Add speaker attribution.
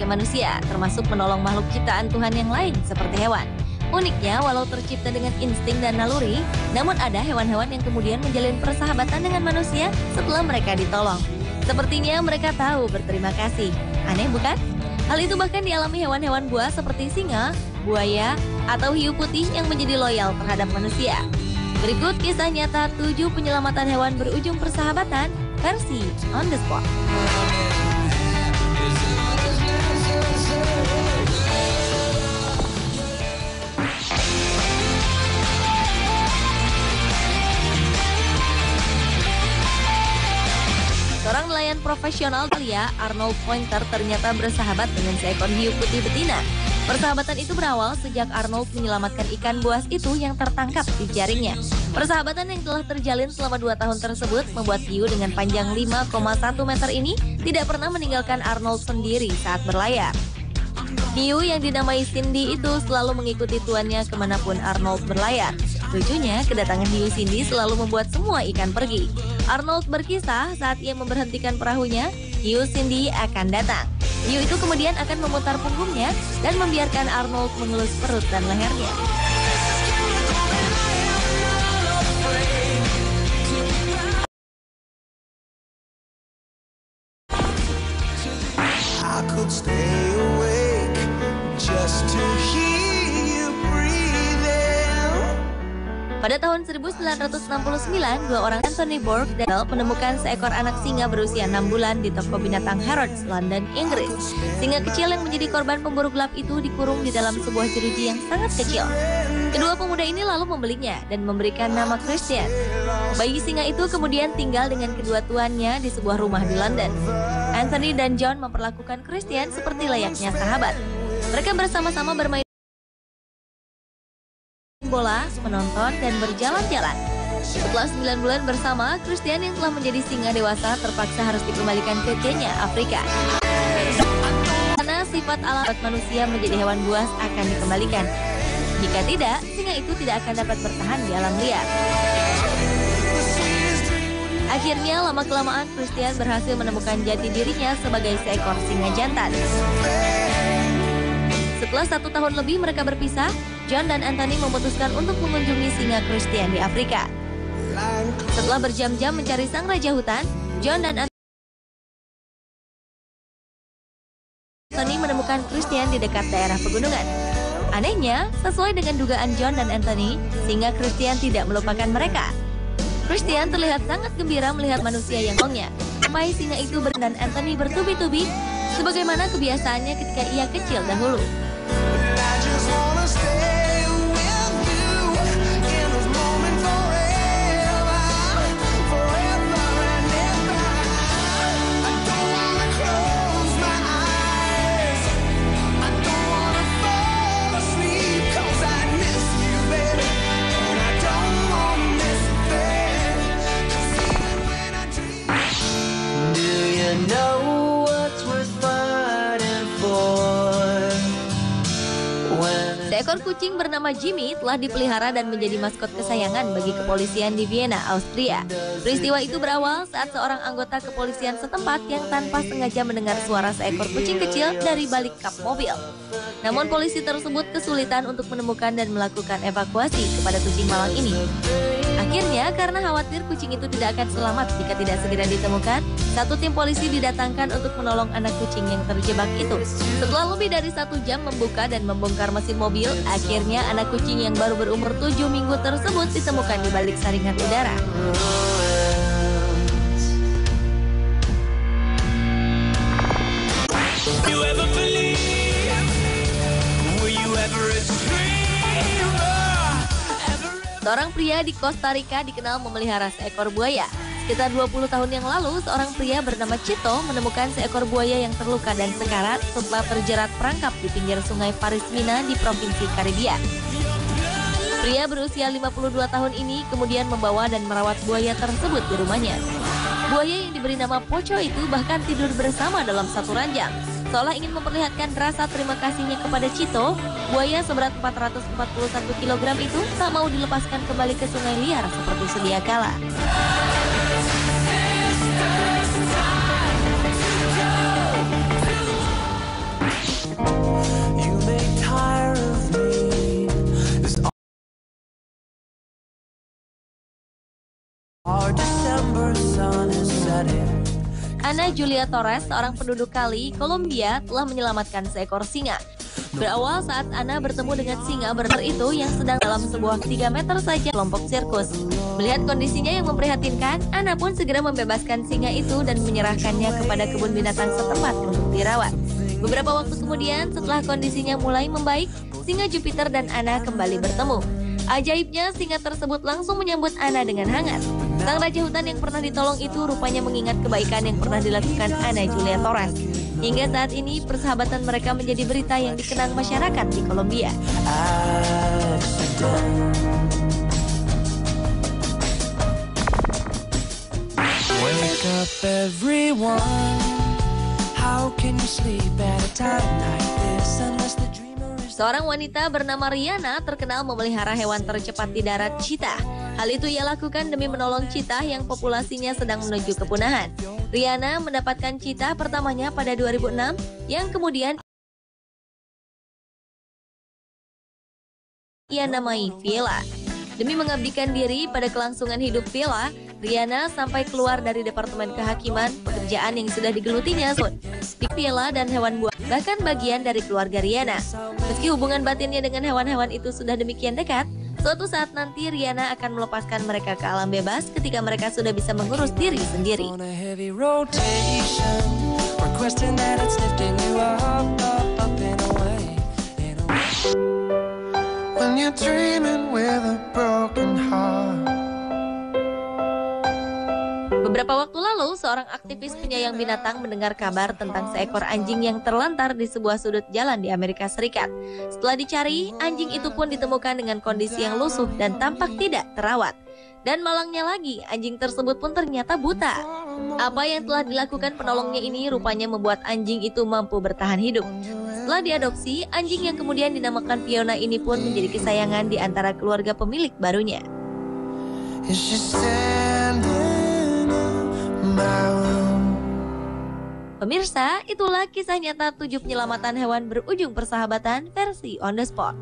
Speaker 1: layaknya manusia, termasuk menolong makhluk ciptaan Tuhan yang lain seperti hewan. Uniknya, walau tercipta dengan insting dan naluri, namun ada hewan-hewan yang kemudian menjalin persahabatan dengan manusia setelah mereka ditolong. Sepertinya mereka tahu berterima kasih. Aneh bukan? Hal itu bahkan dialami hewan-hewan buas seperti singa, buaya, atau hiu putih yang menjadi loyal terhadap manusia. Berikut kisah nyata 7 penyelamatan hewan berujung persahabatan versi On The Spot. Seorang nelayan profesional Italia, Arnold Pointer, ternyata bersahabat dengan seekor hiu putih betina. Persahabatan itu berawal sejak Arnold menyelamatkan ikan buas itu yang tertangkap di jaringnya. Persahabatan yang telah terjalin selama 2 tahun tersebut membuat hiu dengan panjang 5,1 meter ini tidak pernah meninggalkan Arnold sendiri saat berlayar. Hiu yang dinamai Cindy itu selalu mengikuti tuannya kemanapun Arnold berlayar. Lucunya, kedatangan hiu Cindy selalu membuat semua ikan pergi. Arnold berkisah saat ia memberhentikan perahunya, hiu Cindy akan datang. Hiu itu kemudian akan memutar punggungnya dan membiarkan Arnold mengelus perut dan lehernya.
Speaker 2: I could stay awake just to hear you breathing.
Speaker 1: Pada tahun 1969, 2 orang Anthony Borgdale menemukan seekor anak singa berusia 6 bulan di toko binatang Harrods, London, Inggris. Singa kecil yang menjadi korban pemburu gelap itu dikurung di dalam sebuah jeruji yang sangat kecil. Kedua pemuda ini lalu membelinya dan memberikan nama Christian. Bayi singa itu kemudian tinggal dengan kedua tuannya di sebuah rumah di London. Anthony dan John memperlakukan Christian seperti layaknya sahabat. Mereka bersama-sama bermain bola, menonton, dan berjalan-jalan. Setelah 9 bulan bersama, Christian yang telah menjadi singa dewasa terpaksa harus dikembalikan ke Kenya, Afrika. Karena sifat alam manusia menjadi hewan buas akan dikembalikan. Jika tidak, singa itu tidak akan dapat bertahan di alam liar. Akhirnya, lama-kelamaan Christian berhasil menemukan jati dirinya sebagai seekor singa jantan. Setelah 1 tahun lebih mereka berpisah, John dan Anthony memutuskan untuk mengunjungi singa Christian di Afrika. Setelah berjam-jam mencari sang raja hutan, John dan Anthony menemukan Christian di dekat daerah pegunungan. Anehnya, sesuai dengan dugaan John dan Anthony, singa Christian tidak melupakan mereka. Christian terlihat sangat gembira melihat manusia yang tolongnya. Sampai singa itu dan Anthony bertubi-tubi, sebagaimana kebiasaannya ketika ia kecil dahulu. Seekor kucing bernama Jimmy telah dipelihara dan menjadi maskot kesayangan bagi kepolisian di Vienna, Austria. Peristiwa itu berawal saat seorang anggota kepolisian setempat yang tanpa sengaja mendengar suara seekor kucing kecil dari balik kap mobil. Namun polisi tersebut kesulitan untuk menemukan dan melakukan evakuasi kepada kucing malang ini. Akhirnya, karena khawatir kucing itu tidak akan selamat jika tidak segera ditemukan, satu tim polisi didatangkan untuk menolong anak kucing yang terjebak itu. Setelah lebih dari 1 jam membuka dan membongkar mesin mobil, akhirnya anak kucing yang baru berumur 7 minggu tersebut ditemukan di balik saringan udara. Seorang pria di Costa Rica dikenal memelihara seekor buaya. Sekitar 20 tahun yang lalu, seorang pria bernama Chito menemukan seekor buaya yang terluka dan sekarat setelah terjerat perangkap di pinggir sungai Parismina di Provinsi Karibia. Pria berusia 52 tahun ini kemudian membawa dan merawat buaya tersebut di rumahnya. Buaya yang diberi nama Pocho itu bahkan tidur bersama dalam satu ranjang. Seolah ingin memperlihatkan rasa terima kasihnya kepada Chito, buaya seberat 441 kg itu tak mau dilepaskan kembali ke sungai liar seperti sedia kala. Ana Julia Torres, seorang penduduk Cali, Kolombia, telah menyelamatkan seekor singa. Berawal saat Ana bertemu dengan singa berenang itu yang sedang dalam sebuah 3 meter saja kelompok sirkus. Melihat kondisinya yang memprihatinkan, Ana pun segera membebaskan singa itu dan menyerahkannya kepada kebun binatang setempat untuk dirawat. Beberapa waktu kemudian, setelah kondisinya mulai membaik, singa Jupiter dan Ana kembali bertemu. Ajaibnya, singa tersebut langsung menyambut Ana dengan hangat. Sang raja hutan yang pernah ditolong itu rupanya mengingat kebaikan yang pernah dilakukan Ana Julia Torres. Hingga saat ini, persahabatan mereka menjadi berita yang dikenang masyarakat di Kolombia.
Speaker 2: Wake up everyone. How can you sleep at a time like this unless the dreamer is...
Speaker 1: Seorang wanita bernama Rihanna terkenal memelihara hewan tercepat di darat, cheetah. Hal itu ia lakukan demi menolong cheetah yang populasinya sedang menuju kepunahan. Rihanna mendapatkan cheetah pertamanya pada 2006, yang kemudian ia namai Villa. Demi mengabdikan diri pada kelangsungan hidup Villa, Rihanna sampai keluar dari Departemen Kehakiman, pekerjaan yang sudah digelutinya di Villa dan hewan buas, bahkan bagian dari keluarga Rihanna. Meski hubungan batinnya dengan hewan-hewan itu sudah demikian dekat, suatu saat nanti Rihanna akan melepaskan mereka ke alam bebas ketika mereka sudah bisa mengurus diri sendiri.
Speaker 2: When you're dreaming with a broken heart.
Speaker 1: Beberapa waktu lalu, seorang aktivis penyayang binatang mendengar kabar tentang seekor anjing yang terlantar di sebuah sudut jalan di Amerika Serikat. Setelah dicari, anjing itu pun ditemukan dengan kondisi yang lusuh dan tampak tidak terawat. Dan malangnya lagi, anjing tersebut pun ternyata buta. Apa yang telah dilakukan penolongnya ini rupanya membuat anjing itu mampu bertahan hidup. Setelah diadopsi, anjing yang kemudian dinamakan Fiona ini pun menjadi kesayangan di antara keluarga pemilik barunya. Pemirsa, itulah kisah nyata 7 penyelamatan hewan berujung persahabatan versi On The Spot.